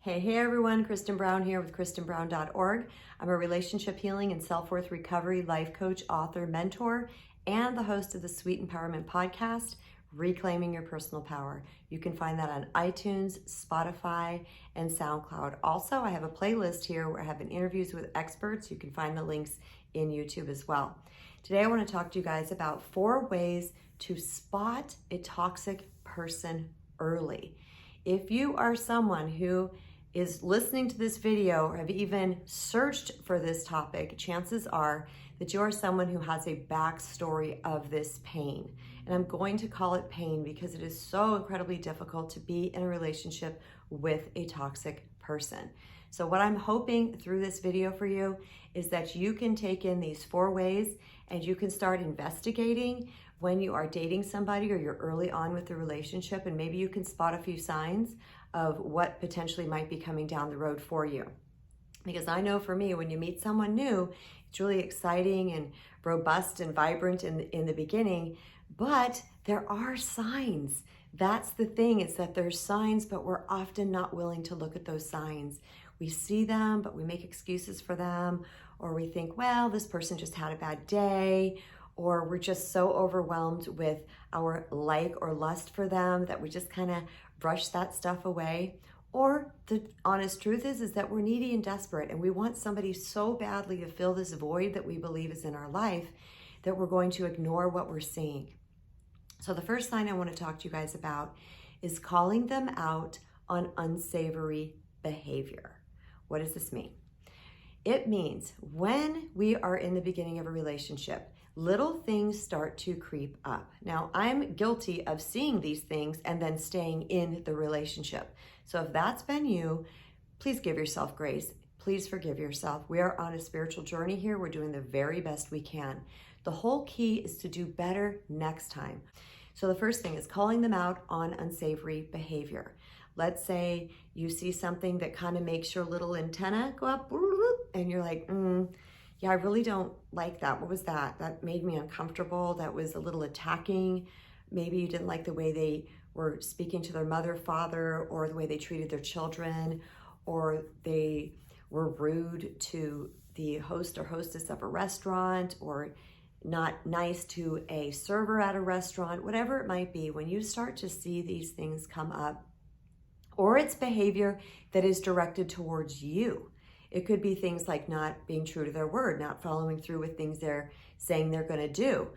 Hey everyone, Kristen Brown here with KristenBrown.org. I'm a relationship healing and self-worth recovery life coach, author, mentor, and the host of the Sweet Empowerment podcast, Reclaiming Your Personal Power. You can find that on iTunes, Spotify, and SoundCloud. Also, I have a playlist here where I have interviews with experts. You can find the links in YouTube as well. Today, I want to talk to you guys about 4 ways to spot a toxic person early. If you are someone who is listening to this video or have even searched for this topic, chances are that you are someone who has a backstory of this pain. And I'm going to call it pain because it is so incredibly difficult to be in a relationship with a toxic person. So what I'm hoping through this video for you is that you can take in these 4 ways and you can start investigating when you are dating somebody or you're early on with the relationship, and maybe you can spot a few signs of what potentially might be coming down the road for you. Because I know for me, when you meet someone new, it's really exciting and robust and vibrant in the beginning, but there are signs. That's the thing, is that there's signs, but we're often not willing to look at those signs. We see them, but we make excuses for them, or we think, well, this person just had a bad day, or we're just so overwhelmed with our like or lust for them that we just kind of brush that stuff away. Or the honest truth is that we're needy and desperate, and we want somebody so badly to fill this void that we believe is in our life that we're going to ignore what we're seeing. So the first sign I want to talk to you guys about is calling them out on unsavory behavior. What does this mean? It means when we are in the beginning of a relationship, little things start to creep up. Now, I'm guilty of seeing these things and then staying in the relationship. So if that's been you, please give yourself grace. Please forgive yourself. We are on a spiritual journey here. We're doing the very best we can. The whole key is to do better next time. So the first thing is calling them out on unsavory behavior. Let's say you see something that kind of makes your little antenna go up, and you're like, yeah, I really don't like that. What was that? That made me uncomfortable. That was a little attacking. Maybe you didn't like the way they were speaking to their mother, father, or the way they treated their children, or they were rude to the host or hostess of a restaurant, or not nice to a server at a restaurant, whatever it might be. When you start to see these things come up, or it's behavior that is directed towards you. It could be things like not being true to their word, not following through with things they're saying they're going to do.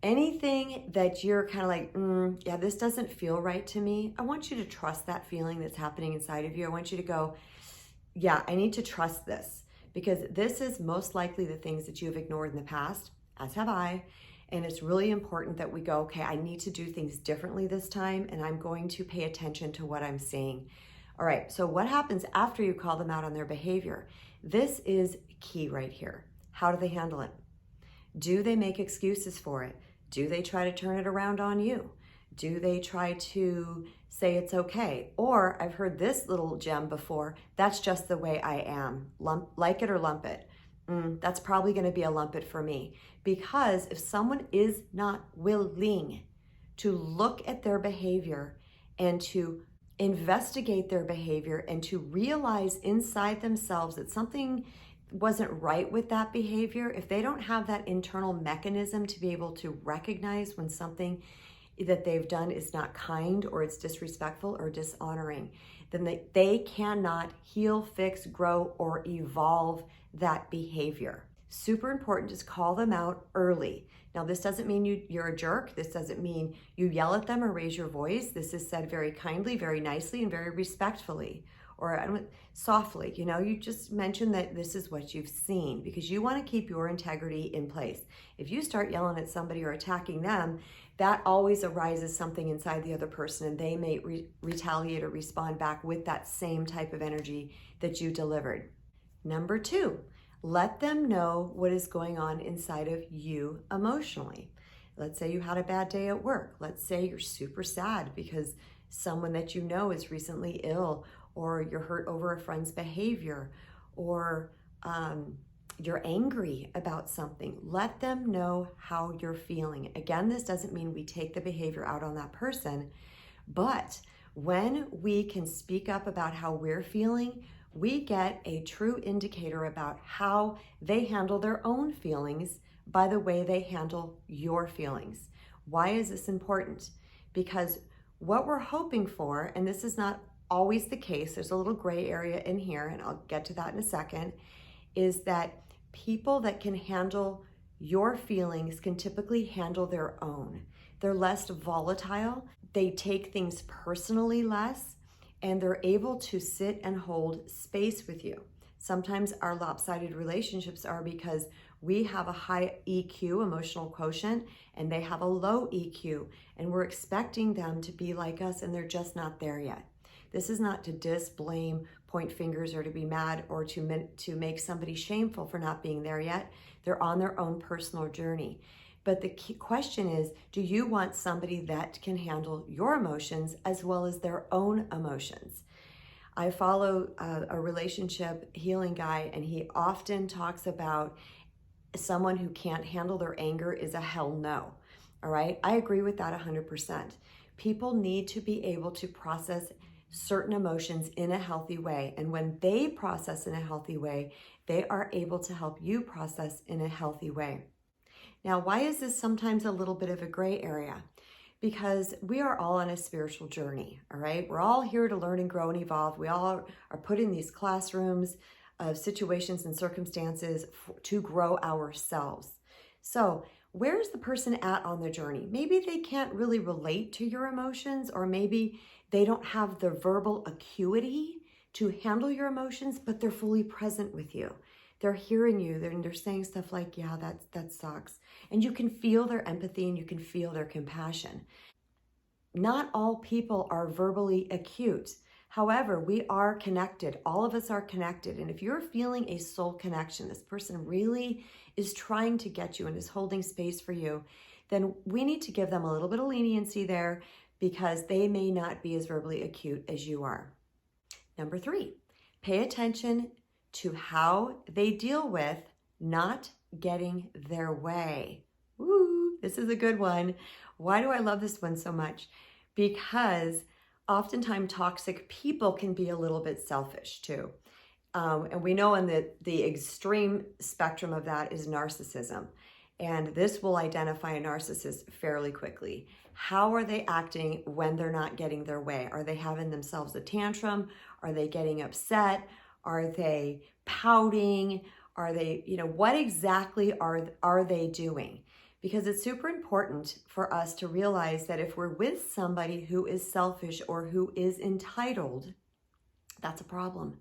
Anything that you're kind of like, yeah, this doesn't feel right to me. I want you to trust that feeling that's happening inside of you. I want you to go, yeah, I need to trust this, because this is most likely the things that you've ignored in the past, as have I. And it's really important that we go, okay, I need to do things differently this time, and I'm going to pay attention to what I'm seeing. All right, so what happens after you call them out on their behavior? This is key right here. How do they handle it? Do they make excuses for it? Do they try to turn it around on you? Do they try to say it's okay? Or I've heard this little gem before, that's just the way I am. Like it or lump it. That's probably going to be a lump it for me. Because if someone is not willing to look at their behavior and to investigate their behavior and to realize inside themselves that something wasn't right with that behavior, if they don't have that internal mechanism to be able to recognize when something that they've done is not kind, or it's disrespectful or dishonoring, then they cannot heal, fix, grow, or evolve that behavior. Super important to call them out early. Now, this doesn't mean you're a jerk. This doesn't mean you yell at them or raise your voice. This is said very kindly, very nicely, and very respectfully, or softly. You just mention that this is what you've seen, because you want to keep your integrity in place. If you start yelling at somebody or attacking them, that always arises something inside the other person, and they may retaliate or respond back with that same type of energy that you delivered. Number 2, let them know what is going on inside of you emotionally. Let's say you had a bad day at work. Let's say you're super sad because someone that you know is recently ill, or you're hurt over a friend's behavior, or you're angry about something. Let them know how you're feeling. Again, this doesn't mean we take the behavior out on that person, but When we can speak up about how we're feeling, we get a true indicator about how they handle their own feelings by the way they handle your feelings. Why is this important? Because what we're hoping for, and this is not always the case, there's a little gray area in here, and I'll get to that in a second, is that people that can handle your feelings can typically handle their own. They're less volatile, they take things personally less, and they're able to sit and hold space with you. Sometimes our lopsided relationships are because we have a high EQ, emotional quotient, and they have a low EQ, and we're expecting them to be like us, and they're just not there yet. This is not to diss, blame, point fingers, or to be mad, or to make somebody shameful for not being there yet. They're on their own personal journey. But the key question is, do you want somebody that can handle your emotions as well as their own emotions? I follow a relationship healing guy, and he often talks about someone who can't handle their anger is a hell no. All right, I agree with that 100%. People need to be able to process certain emotions in a healthy way. And when they process in a healthy way, they are able to help you process in a healthy way. Now, why is this sometimes a little bit of a gray area? Because we are all on a spiritual journey, all right? We're all here to learn and grow and evolve. We all are put in these classrooms of situations and circumstances to grow ourselves. So where's the person at on the journey? Maybe they can't really relate to your emotions, or maybe they don't have the verbal acuity to handle your emotions, but they're fully present with you. They're hearing you, they're saying stuff like, yeah, that sucks. And you can feel their empathy and you can feel their compassion. Not all people are verbally acute. However, we are connected. All of us are connected. And if you're feeling a soul connection, this person really is trying to get you and is holding space for you, then we need to give them a little bit of leniency there, because they may not be as verbally acute as you are. Number 3, pay attention to how they deal with not getting their way. Woo, this is a good one. Why do I love this one so much? Because oftentimes toxic people can be a little bit selfish too. And we know in the extreme spectrum of that is narcissism. And this will identify a narcissist fairly quickly. How are they acting when they're not getting their way? Are they having themselves a tantrum? Are they getting upset? Are they pouting? Are they, what exactly are they doing? Because it's super important for us to realize that if we're with somebody who is selfish or who is entitled, that's a problem.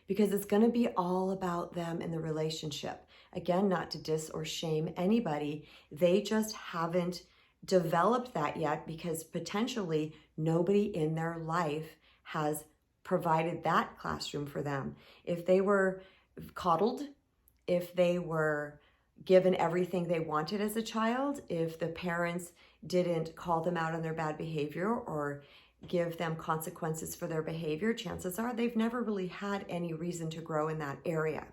Because it's going to be all about them in the relationship. Again, not to diss or shame anybody. They just haven't developed that yet, because potentially nobody in their life has provided that classroom for them. If they were coddled, if they were given everything they wanted as a child, if the parents didn't call them out on their bad behavior or give them consequences for their behavior, chances are they've never really had any reason to grow in that area.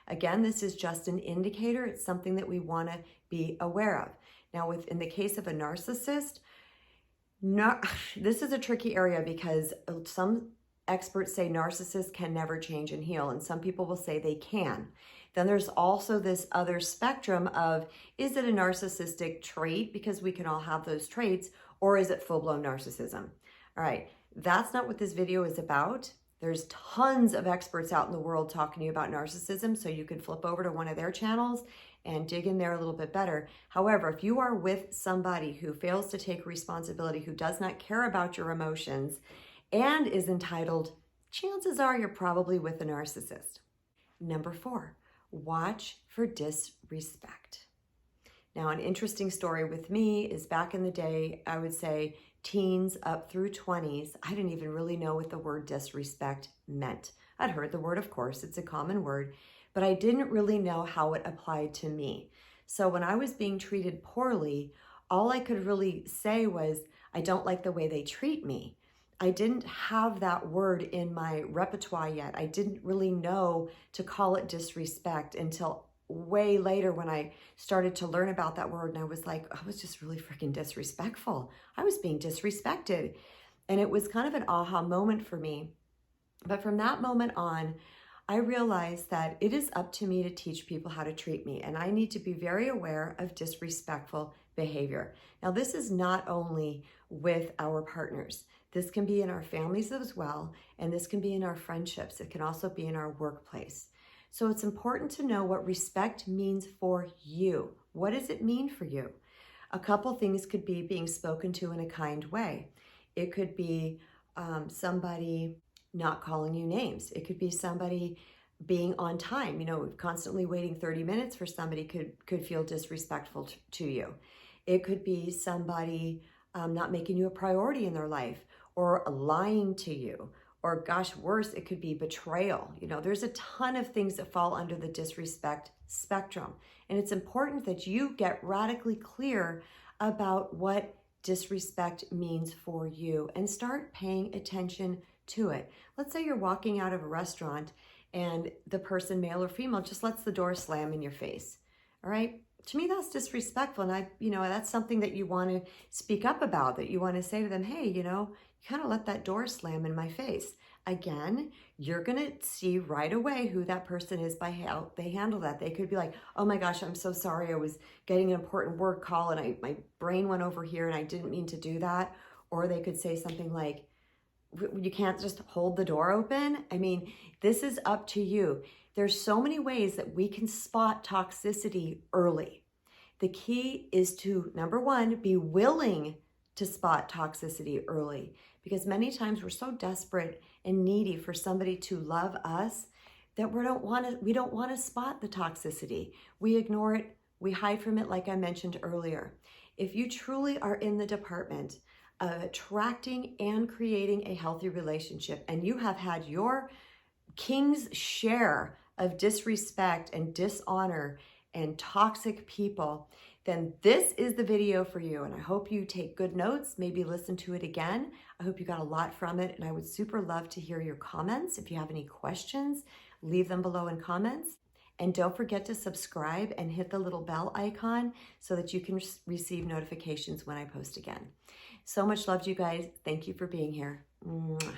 Again, this is just an indicator. It's something that we want to be aware of. Now, in the case of a narcissist, this is a tricky area, because some experts say narcissists can never change and heal, and some people will say they can. Then there's also this other spectrum of, is it a narcissistic trait, because we can all have those traits, or is it full-blown narcissism? All right, that's not what this video is about. There's tons of experts out in the world talking to you about narcissism, so you can flip over to one of their channels and dig in there a little bit better. However, if you are with somebody who fails to take responsibility, who does not care about your emotions, and is entitled, chances are you're probably with a narcissist. Number 4, watch for disrespect. Now, an interesting story with me is back in the day, I would say teens up through 20s, I didn't even really know what the word disrespect meant. I'd heard the word, of course, it's a common word, but I didn't really know how it applied to me. So when I was being treated poorly, all I could really say was, I don't like the way they treat me. I didn't have that word in my repertoire yet. I didn't really know to call it disrespect until way later, when I started to learn about that word, and I was like, I was just really freaking disrespectful. I was being disrespected. And it was kind of an aha moment for me. But from that moment on, I realized that it is up to me to teach people how to treat me, and I need to be very aware of disrespectful behavior. Now, this is not only with our partners. This can be in our families as well, and this can be in our friendships. It can also be in our workplace. So it's important to know what respect means for you. What does it mean for you? A couple things could be being spoken to in a kind way. It could be somebody not calling you names. It could be somebody being on time. Constantly waiting 30 minutes for somebody could feel disrespectful to you. It could be somebody not making you a priority in their life, or lying to you, or gosh, worse, it could be betrayal. There's a ton of things that fall under the disrespect spectrum. And it's important that you get radically clear about what disrespect means for you and start paying attention to it. Let's say you're walking out of a restaurant and the person, male or female, just lets the door slam in your face. All right? To me, that's disrespectful. And that's something that you want to speak up about, that you want to say to them, hey, you kind of let that door slam in my face. Again, you're going to see right away who that person is by how they handle that. They could be like, oh my gosh, I'm so sorry. I was getting an important work call and my brain went over here and I didn't mean to do that. Or they could say something like, you can't just hold the door open. I mean, this is up to you. There's so many ways that we can spot toxicity early. The key is to, number one, be willing to spot toxicity early, because many times we're so desperate and needy for somebody to love us that we don't want to spot the toxicity. We ignore it, we hide from it, like I mentioned earlier. If you truly are in the department of attracting and creating a healthy relationship, and you have had your king's share of disrespect and dishonor and toxic people, then this is the video for you. And I hope you take good notes, maybe listen to it again. I hope you got a lot from it. And I would super love to hear your comments. If you have any questions, leave them below in comments. And don't forget to subscribe and hit the little bell icon so that you can receive notifications when I post again. So much love to you guys. Thank you for being here. Mwah.